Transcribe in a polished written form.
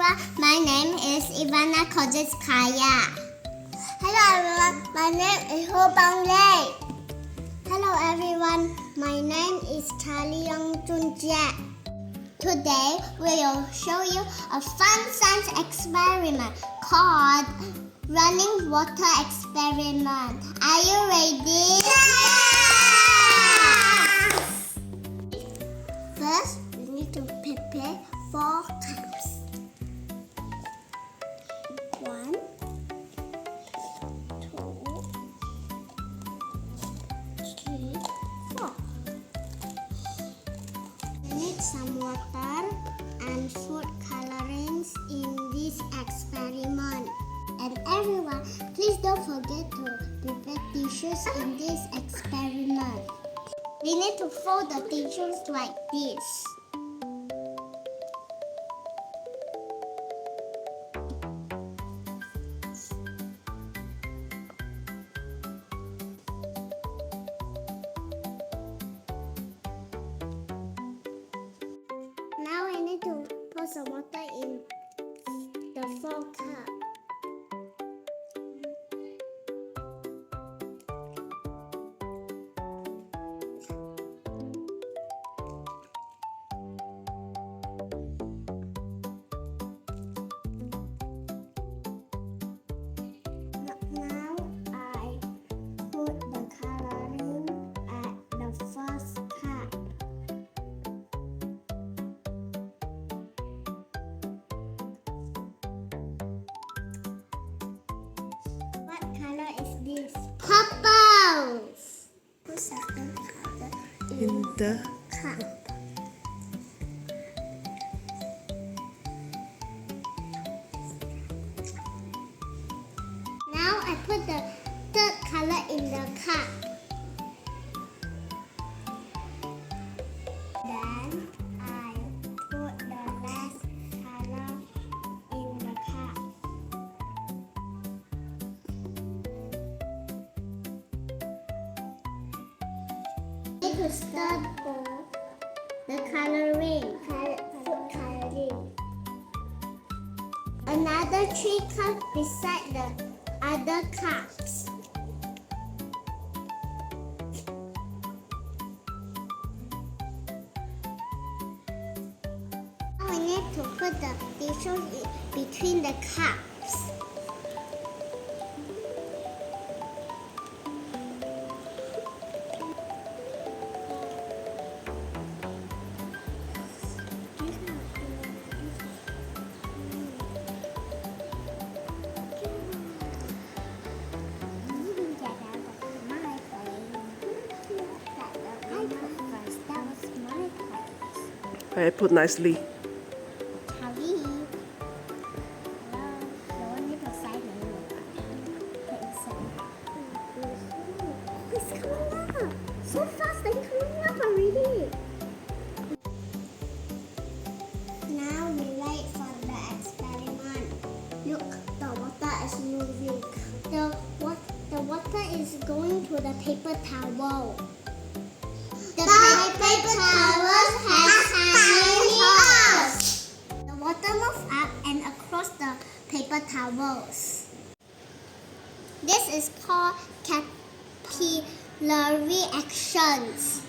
everyone, my name is Ivana Kozitskaya. Hello everyone, my name is Ho Bang Lei. Hello everyone, my name is Charlie Young Jun Jie. Today we will show you a fun science experiment called running water experiment. Are you ready? Yes! First, we need to prepare 4 cups. 1, 2, 3, 4. We need some water and food colorings in this experiment. And everyone, please don't forget to prepare tissues in this experiment. We need to fold the tissues like this. Now we need to pour some water in the 4 cups. Now I put the coloring at the first cup. What color is this? Purple. Put second color in the cup. Now I put the third color in the cup. Then I put the last color in the cup. Need to stir the coloring, food coloring. Another 3 cups beside the other cups. Now we need to put the tissues between the cups. I put nicely. Charlie. Hello. The one need to sign the name. Put inside. It's coming up. So fast, it's coming up already. Now we wait for the experiment. Look, the water is moving. The water is going to the paper towel. The paper towel has tiny holes. The water moves up and across the paper towels. This is called capillary actions.